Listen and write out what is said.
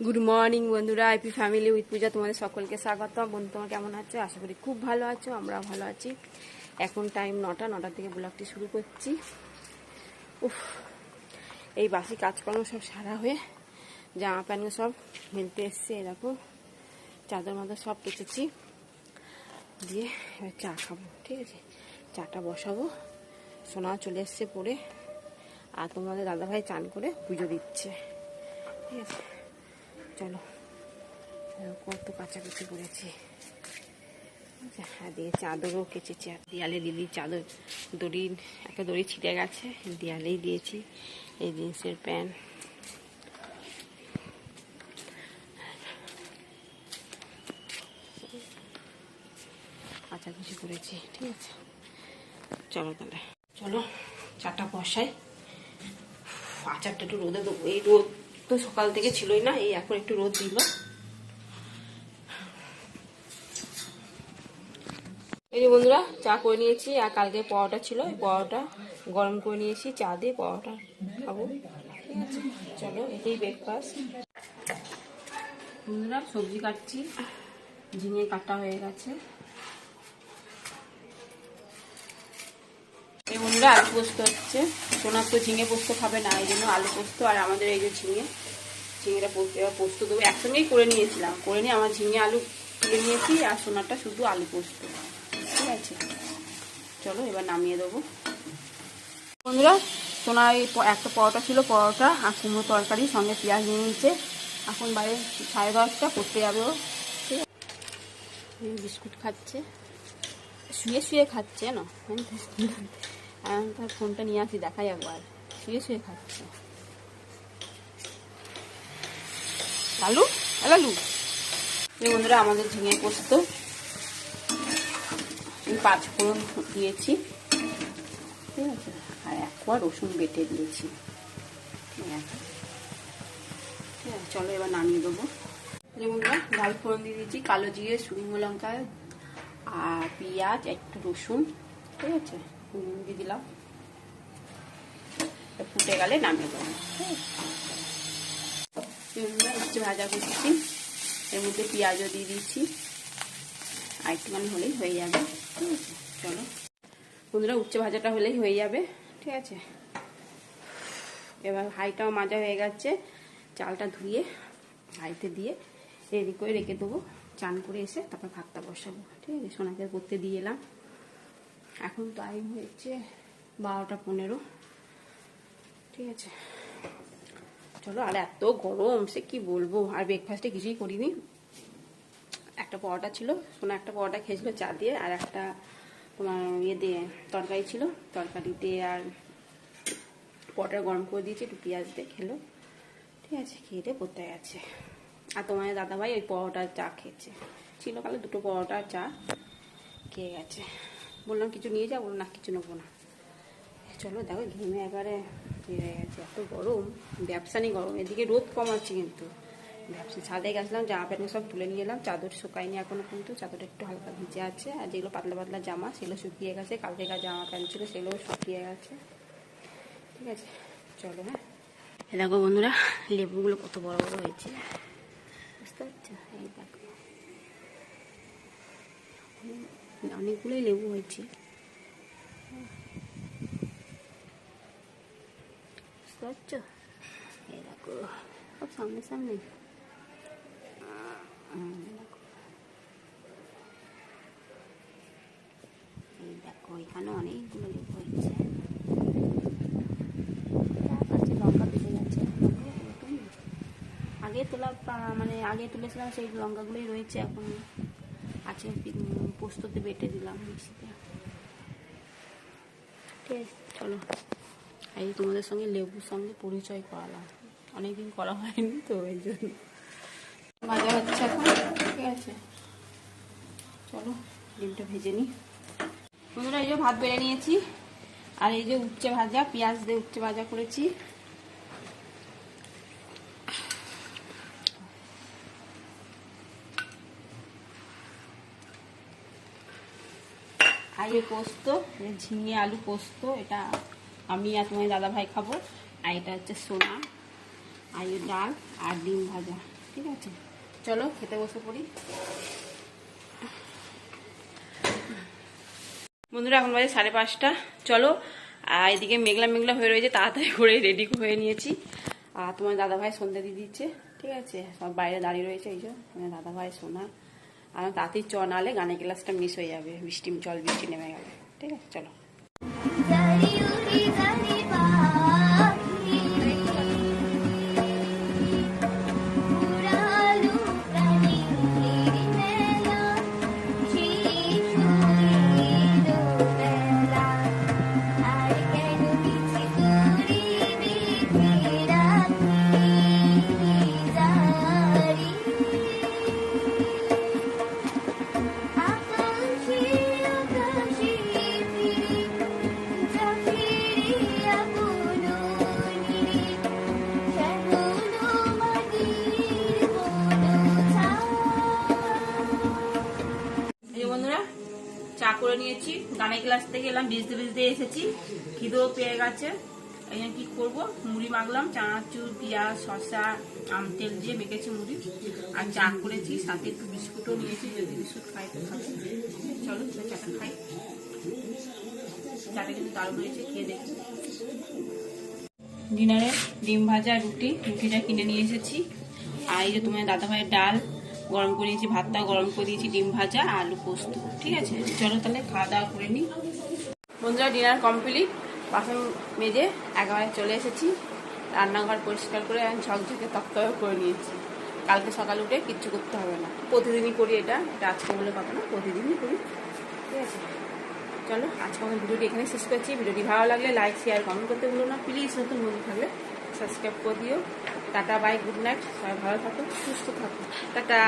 Good morning বন্ধুরা, IP family with পূজা তোমাদের সকলকে স্বাগত। বন্ধু তোমার কেমন আছো? আশা করি খুব ভালো আছো, আমরাও ভালো আছি। এখন টাইম 9টা থেকে ব্লগটি শুরু করছি। উফ, এই বাসি কাজকর্ম সব সারা হয়ে জামা প্যান্ট সব মেলতে এসছে। এরকম চাদর মাদর সব কেচেছি, দিয়ে এবার চা খাবো। ঠিক আছে, চাটা বসাবো। সোনা চলে এসছে পড়ে, আর তোমাদের দাদাভাই চান করে পুজো দিচ্ছে। ঠিক আছে, চলো। কত কাচাকুচি করেছি, আর দিয়ে চাদরও কেচেছি। আর দেয়ালে দিদি চাদর দড়ি, একটা দড়ি ছিঁড়ে গেছে, দেয়ালেই দিয়েছি। এই জিন্সের প্যান্ট, কাচাকুচি করেছি। ঠিক আছে, চলো তাহলে, চলো চাটা বসাই। আচারটা একটু রোদে দেবো। এই রোদ তো সকাল থেকে ছিলই না, এই এখন একটু রোদ দিল। এই যে বন্ধুরা, চা করে নিয়েছি। আর কালকে পরোটা ছিল, পরোটা গরম করে নিয়েছি, চা দিয়ে পরোটা খাবো। ঠিক আছে, চলো, এটাই ব্রেকফাস্ট। বন্ধুরা, সবজি কাটছি, ঝিঙে কাটা হয়ে গেছে। এই বন্ধুরা, আলু পোস্ত হচ্ছে। সোনার তো ঝিঙে পোস্ত খাবে না, এই জন্য আলু পোস্ত। আর আমাদের এই যে ঝিঙেটা পোস্ত দেবো। একসঙ্গেই করে নিয়েছিলাম, করে নিয়ে আমার ঝিঙে আলু তুলে নিয়েছি, আর সোনারটা শুধু আলু পোস্ত। ঠিক আছে, চলো এবার নামিয়ে দেবো। বন্ধুরা, সোনার একটা পরোটা ছিল, পরোটা আর কুমড়ো তরকারি সঙ্গে পেঁয়াজ নিয়ে নিচ্ছে। এখন বাইরে 10:30 পড়তে যাবে ও। ঠিক আছে, বিস্কুট খাচ্ছে, শুয়ে শুয়ে খাচ্ছে না। আমি তার ফোনটা নিয়ে আসি, দেখাই একবার। শুয়ে শুয়ে খাচ্ছে। লালু লালু। এই বন্ধুরা, আমাদের ঝিঙে পোস্ত 5 ফোড়ন দিয়েছি। ঠিক আছে, আর 1 কোয়া রসুন বেটে দিয়েছি। ঠিক আছে, চলো এবার নামিয়ে দেবো। বন্ধুরা, ডাল ফোড়ন দিয়ে দিয়েছি, কালো জিরে, শুকনো লঙ্কা আর পেঁয়াজ, একটু রসুন। ঠিক আছে, দিয়ে দিলাম। ফুটে গেলে নামিয়ে দেবো। উচ্ছে ভাজা করছি, এর মধ্যে পেঁয়াজও দিয়ে দিচ্ছি, আর একটুখানি হলেই হয়ে যাবে। ঠিক আছে, চলো বন্ধুরা, উচ্ছে ভাজাটা হলেই হয়ে যাবে। ঠিক আছে, এবার হাঁড়িটাও মাজা হয়ে গেছে, চালটা ধুয়ে হাঁড়িতে দিয়ে রেডি করে রেখে দেবো। চান করে এসে তারপর ভাতটা বসাবো। ঠিক আছে, সোনাকে করতে দিয়ে এলাম। এখন টাইম হয়েছে 12টা 15। ঠিক আছে, চলো। আর এত গরম, সে কি বলবো। আর ব্রেকফাস্টে কিছুই করিনি। একটা পরোটা ছিল, সোনা একটা পরোটা খেয়েছিল চা দিয়ে, আর একটা তোমার ইয়ে দিয়ে তরকারি ছিল, তরকারি দিয়ে আর পরোটা গরম করে দিয়েছি, একটু পেঁয়াজ দিয়ে খেলো। ঠিক আছে, খেয়ে দিয়ে পড়তে গেছে। আর তোমার দাদাভাই ওই পরোটা চা খেয়েছে, ছিল কালে 2টো পরোটা চা খেয়ে গেছে। বললাম কিছু নিয়ে যাবো, না কিছু নেবো না। চলো, দেখো ঘেমে একবারে হয়ে গেছে, এত গরম। ব্যবসা নেই গরম, এদিকে রোদ কম আছে কিন্তু ব্যবসা। ছাদে গেছিলাম, জামা প্যান্ট সব তুলে নিয়ে এলাম। চাদর শুকায়নি এখনো, কিন্তু চাদরটা একটু হালকা ভিজে আছে। আর যেগুলো পাতলা পাতলা জামা, সেগুলো শুকিয়ে গেছে। কালকেকার জামা প্যান্ট ছিল, সেগুলো শুকিয়ে গেছে। ঠিক আছে, চলো। হ্যাঁ, দেখো বন্ধুরা, লেবুগুলো কত বড় বড় হয়েছে, বুঝতে পারছো? এই দেখো, অনেকগুলোই লেবু হয়েছে। বুঝতে পারছো? এই দেখো, সব সামনে সামনে। এই দেখো, এখানে অনেকগুলো লেবু হয়েছে। লঙ্কা পেকে যাচ্ছে, আগে তোলা, মানে আগে তুলেছিলাম সেই লঙ্কাগুলোই রয়েছে এখন আছে। পোস্ততে বেটে দিলাম মিক্সিতে। ঠিক আছে, চলো। এই তোমাদের সঙ্গে লেবুর সঙ্গে পরিচয় করালাম, অনেকদিন করা হয়নি তো, এই জন্য। ভাজা হচ্ছে এখন। ঠিক আছে, চলো ডিমটা ভেজে নিই। বন্ধুরা, এই যে ভাত বেড়ে নিয়েছি, আর এই যে উচ্ছে ভাজা, পেঁয়াজ দিয়ে উচ্ছে ভাজা করেছি। আর এই পোস্ত, ঝিঙে আলু পোস্ত, এটা আমি আর তোমার দাদা ভাই খাবো। আর এটা হচ্ছে সোনা। আর এই ডাল আর ডিম ভাজা। ঠিক আছে, চলো খেতে বসে পড়ি। বন্ধুরা এখন বাজে 5:30, চলো। আর এদিকে মেঘলা মেঘলা হয়ে রয়েছে, তাড়াতাড়ি করে রেডি হয়ে নিয়েছি। আর তোমার দাদাভাই সন্ধ্যা দিয়ে দিচ্ছে, ঠিক আছে, সব বাইরে দাঁড়িয়ে রয়েছে। এই যে তোমার দাদাভাই, সোনা। আর তাড়াতাড়ি চ, নাহলে গানের ক্লাসটা মিস হয়ে যাবে, বৃষ্টি নেমে গেলে। ঠিক আছে, চলো। চা করে নিয়েছি, গানের ক্লাস থেকে এলাম, ভিজতে ভিজতে এসেছি, খিদেও পেয়ে গেছে। এই কি করবো, মুড়ি মাখলাম, চানাচুর, পেঁয়াজ, শসা, আম তেল দিয়ে মেখেছি মুড়ি, আর চা করেছি, সাথে একটু বিস্কুটও নিয়েছি, যদি বিস্কুট খাই তো খাবো। চলো চাটা খাই, চাটা কিন্তু দারুণ হয়েছে, খেয়ে দেখি। ডিনারে ডিম ভাজা, রুটিটা কিনে নিয়ে এসেছি। আর এই যে তোমার দাদাভাইয়ের ডাল গরম করে দিয়েছি, ভাতটা গরম করে দিয়েছি, ডিম ভাজা, আলু পোস্ত। ঠিক আছে, চলো তাহলে খাওয়া দাওয়া করে নিই। বন্ধুরা ডিনার কমপ্লিট, বাসন মেজে একেবারে চলে এসেছি। রান্নাঘর পরিষ্কার করে আমি ঝকঝকে তক্তক করে নিয়েছি। কালকে সকালে উঠে কিচ্ছু করতে হবে না, প্রতিদিনই করি এটা আজকে বলে কথা না, প্রতিদিনই করি। ঠিক আছে, চলো আজকে আমাদের ভিডিওটি এখানে শেষ করছি। ভিডিওটি ভালো লাগলে লাইক, শেয়ার, কমেন্ট করতে ভুলো না। প্লিজ নতুন বন্ধু থাকলে সাবস্ক্রাইব করে দিও। টাটা, বাই, গুড নাইট, সবাই ভালো থাকো, সুস্থ থাকো, টাটা।